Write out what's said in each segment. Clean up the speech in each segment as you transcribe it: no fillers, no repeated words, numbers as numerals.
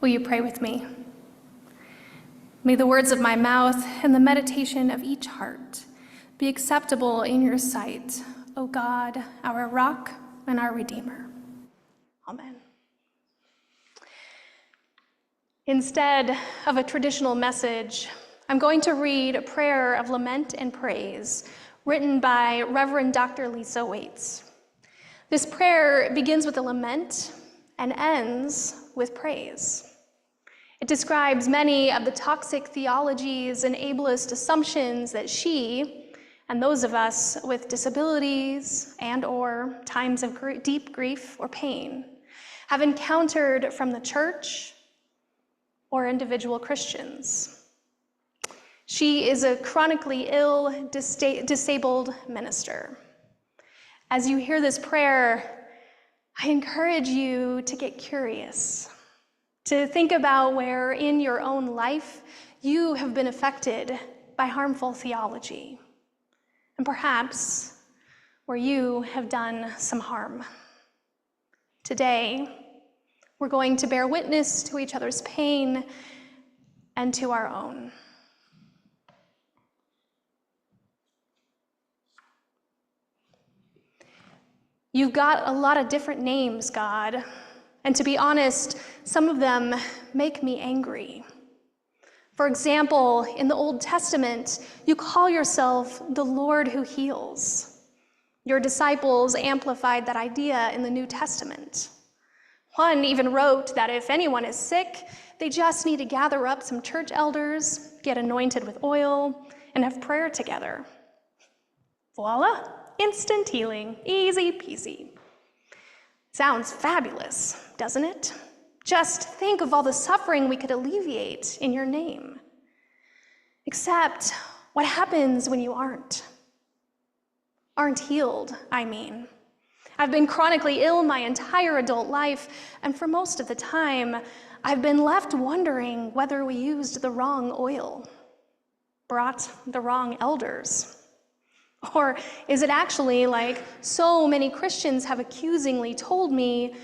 Will you pray with me? May the words of my mouth and the meditation of each heart be acceptable in your sight, O God, our rock and our Redeemer. Amen. Instead of a traditional message, I'm going to read a prayer of lament and praise written by Reverend Dr. Lisa Waits. This prayer begins with a lament and ends with praise. It describes many of the toxic theologies and ableist assumptions that she, and those of us with disabilities and/or times of deep grief or pain, have encountered from the church or individual Christians. She is a chronically ill, disabled minister. As you hear this prayer, I encourage you to get curious, to think about where in your own life you have been affected by harmful theology, and perhaps where you have done some harm. Today, we're going to bear witness to each other's pain and to our own. You've got a lot of different names, God. And to be honest, some of them make me angry. For example, in the Old Testament, you call yourself the Lord who heals. Your disciples amplified that idea in the New Testament. One even wrote that if anyone is sick, they just need to gather up some church elders, get anointed with oil, and have prayer together. Voila, instant healing, easy peasy. Sounds fabulous, doesn't it? Just think of all the suffering we could alleviate in your name. Except, what happens when you aren't? Aren't healed, I mean. I've been chronically ill my entire adult life, and for most of the time, I've been left wondering whether we used the wrong oil, brought the wrong elders. Or is it actually, like so many Christians have accusingly told me,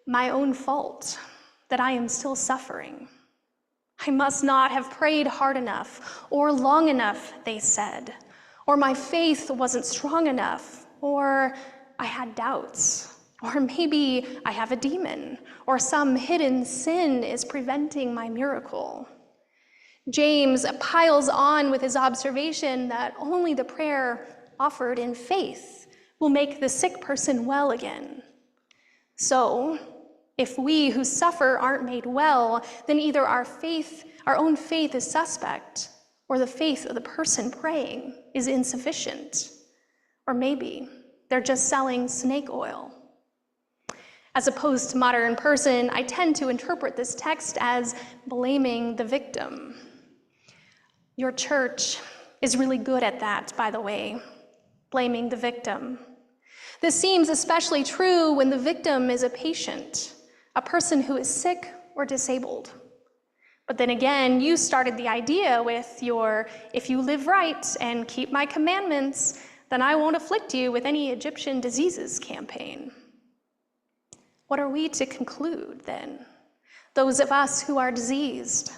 my own fault, that I am still suffering? I must not have prayed hard enough or long enough, they said. Or my faith wasn't strong enough, or I had doubts. Or maybe I have a demon, or some hidden sin is preventing my miracle. James piles on with his observation that only the prayer offered in faith will make the sick person well again. So, if we who suffer aren't made well, then either our own faith is suspect, or the faith of the person praying is insufficient. Or maybe they're just selling snake oil. As a postmodern person, I tend to interpret this text as blaming the victim. Your church is really good at that, by the way, blaming the victim. This seems especially true when the victim is a patient, a person who is sick or disabled. But then again, you started the idea with your, if you live right and keep my commandments, then I won't afflict you with any Egyptian diseases campaign. What are we to conclude then? Those of us who are diseased,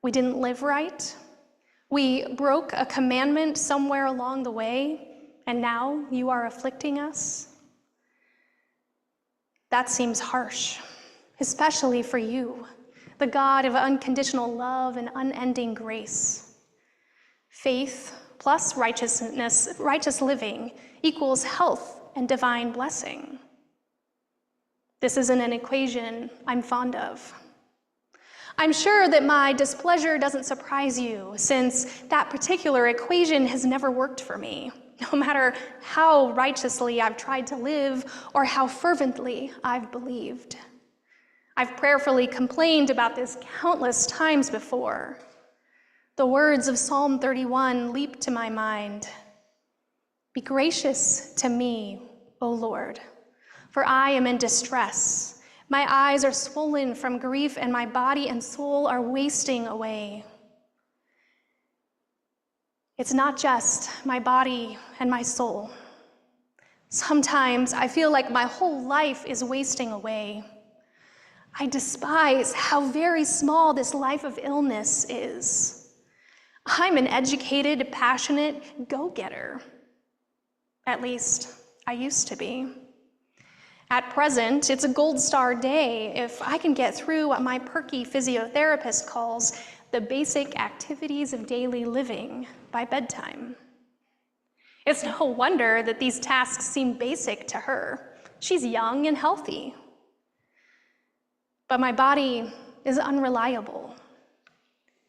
we didn't live right? We broke a commandment somewhere along the way, and now you are afflicting us? That seems harsh, especially for you, the God of unconditional love and unending grace. Faith plus righteous living equals health and divine blessing. This isn't an equation I'm fond of. I'm sure that my displeasure doesn't surprise you, since that particular equation has never worked for me, no matter how righteously I've tried to live or how fervently I've believed. I've prayerfully complained about this countless times before. The words of Psalm 31 leap to my mind. Be gracious to me, O Lord, for I am in distress. My eyes are swollen from grief, and my body and soul are wasting away. It's not just my body and my soul. Sometimes I feel like my whole life is wasting away. I despise how very small this life of illness is. I'm an educated, passionate go-getter. At least, I used to be. At present, it's a gold star day if I can get through what my perky physiotherapist calls the basic activities of daily living by bedtime. It's no wonder that these tasks seem basic to her. She's young and healthy. But my body is unreliable.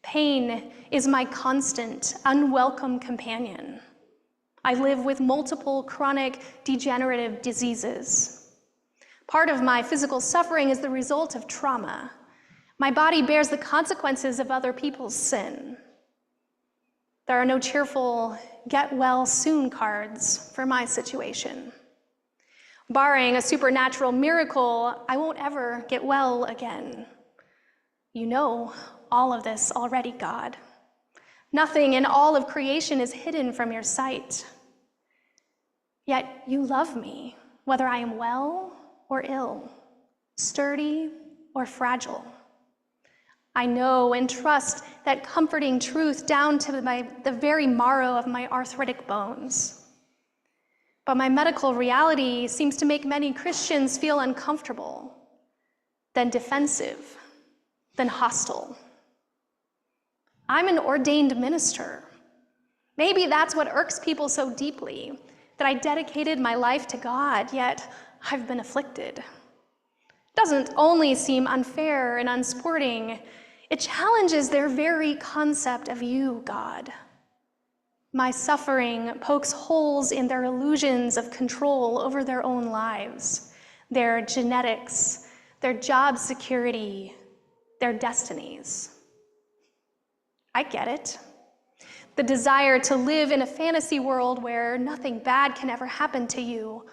Pain is my constant, unwelcome companion. I live with multiple chronic degenerative diseases. Part of my physical suffering is the result of trauma. My body bears the consequences of other people's sin. There are no cheerful get-well-soon cards for my situation. Barring a supernatural miracle, I won't ever get well again. You know all of this already, God. Nothing in all of creation is hidden from your sight. Yet you love me, whether I am well or ill, sturdy or fragile. I know and trust that comforting truth down to the very marrow of my arthritic bones. But my medical reality seems to make many Christians feel uncomfortable, then defensive, then hostile. I'm an ordained minister. Maybe that's what irks people so deeply, that I dedicated my life to God, yet I've been afflicted. It doesn't only seem unfair and unsporting, it challenges their very concept of you, God. My suffering pokes holes in their illusions of control over their own lives, their genetics, their job security, their destinies. I get it. The desire to live in a fantasy world where nothing bad can ever happen to you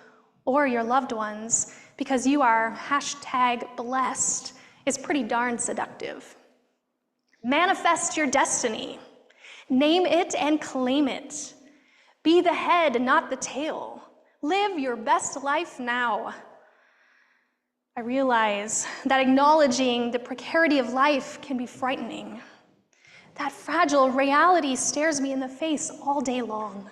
or your loved ones because you are #blessed is pretty darn seductive. Manifest your destiny. Name it and claim it. Be the head, not the tail. Live your best life now. I realize that acknowledging the precarity of life can be frightening. That fragile reality stares me in the face all day long.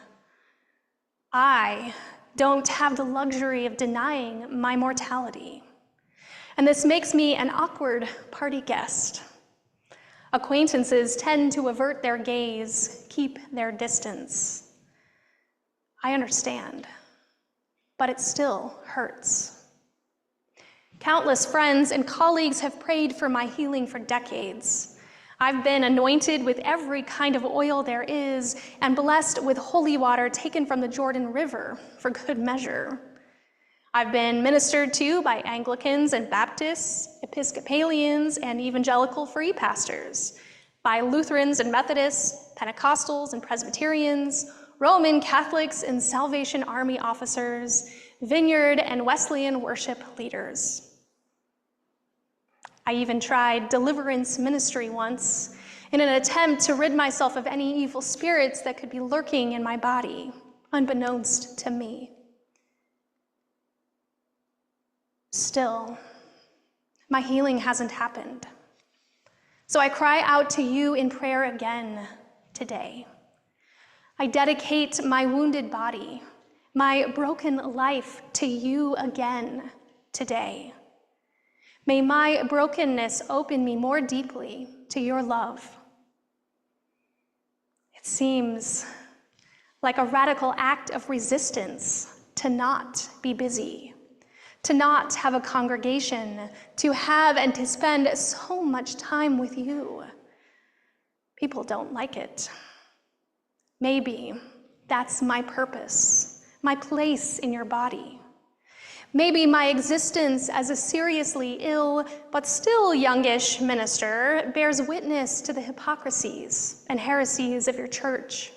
I don't have the luxury of denying my mortality. And this makes me an awkward party guest. Acquaintances tend to avert their gaze, keep their distance. I understand, but it still hurts. Countless friends and colleagues have prayed for my healing for decades. I've been anointed with every kind of oil there is and blessed with holy water taken from the Jordan River for good measure. I've been ministered to by Anglicans and Baptists, Episcopalians and evangelical free pastors, by Lutherans and Methodists, Pentecostals and Presbyterians, Roman Catholics and Salvation Army officers, Vineyard and Wesleyan worship leaders. I even tried deliverance ministry once in an attempt to rid myself of any evil spirits that could be lurking in my body, unbeknownst to me. Still, my healing hasn't happened. So I cry out to you in prayer again today. I dedicate my wounded body, my broken life to you again today. May my brokenness open me more deeply to your love. It seems like a radical act of resistance to not be busy, to not have a congregation, to have and to spend so much time with you. People don't like it. Maybe that's my purpose, my place in your body. Maybe my existence as a seriously ill but still youngish minister bears witness to the hypocrisies and heresies of your church.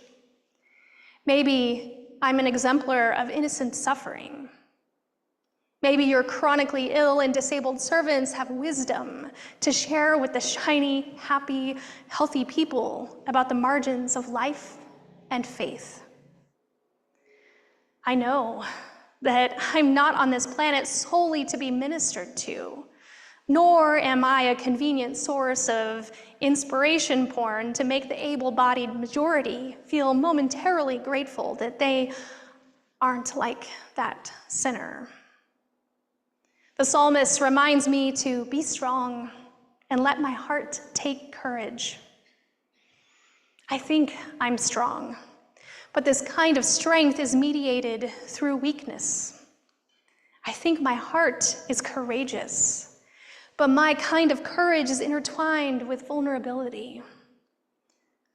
Maybe I'm an exemplar of innocent suffering. Maybe your chronically ill and disabled servants have wisdom to share with the shiny, happy, healthy people about the margins of life and faith. I know that I'm not on this planet solely to be ministered to, Nor am I a convenient source of inspiration porn to make the able-bodied majority feel momentarily grateful that they aren't like that sinner. The psalmist reminds me to be strong and let my heart take courage. I think I'm strong, but this kind of strength is mediated through weakness. I think my heart is courageous, but my kind of courage is intertwined with vulnerability.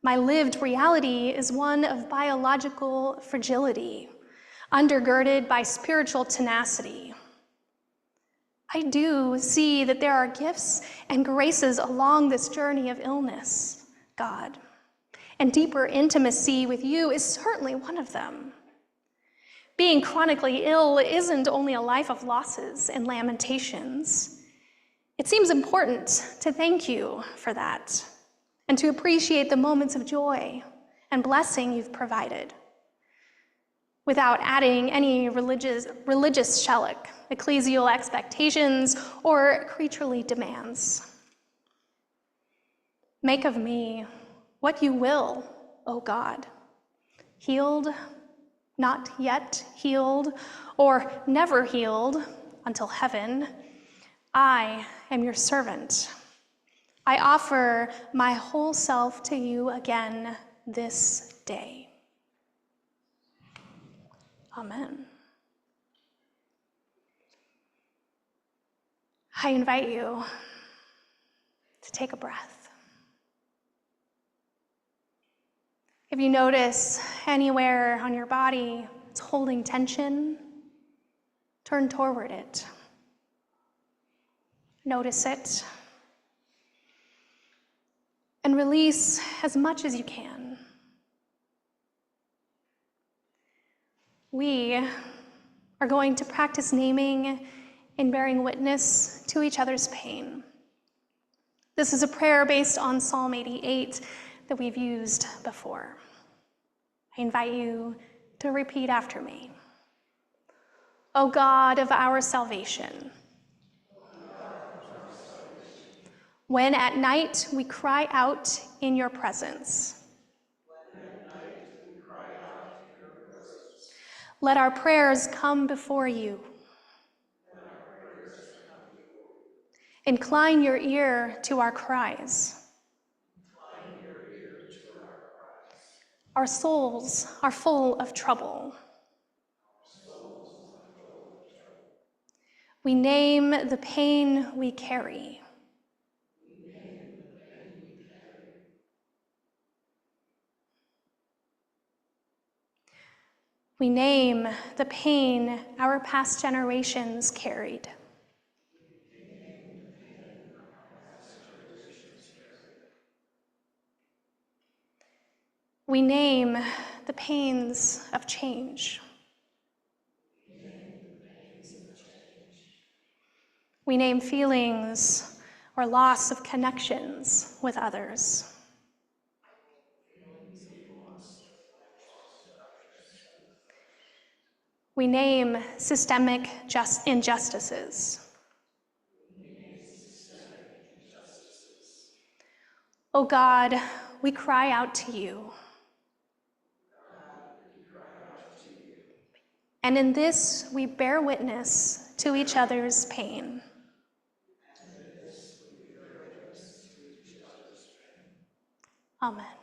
My lived reality is one of biological fragility, undergirded by spiritual tenacity. I do see that there are gifts and graces along this journey of illness, God, and deeper intimacy with you is certainly one of them. Being chronically ill isn't only a life of losses and lamentations. It seems important to thank you for that and to appreciate the moments of joy and blessing you've provided without adding any religious shellach, ecclesial expectations, or creaturely demands. Make of me what you will, O God, healed, not yet healed, or never healed until heaven. I am your servant. I offer my whole self to you again this day. Amen. I invite you to take a breath. If you notice anywhere on your body it's holding tension, turn toward it. Notice it. And release as much as you can. We are going to practice naming and bearing witness to each other's pain. This is a prayer based on Psalm 88 that we've used before. I invite you to repeat after me. O God of our salvation, when at night we cry out in your presence, let our prayers come before you. Incline your ear to our cries. Our souls are full of trouble. We name the pain we carry. We name the pain our past generations carried. We name the pains of change. We name feelings or loss of connections with others. We name systemic injustices. O God, we cry out to you. And in this, we bear witness to each other's pain. Amen.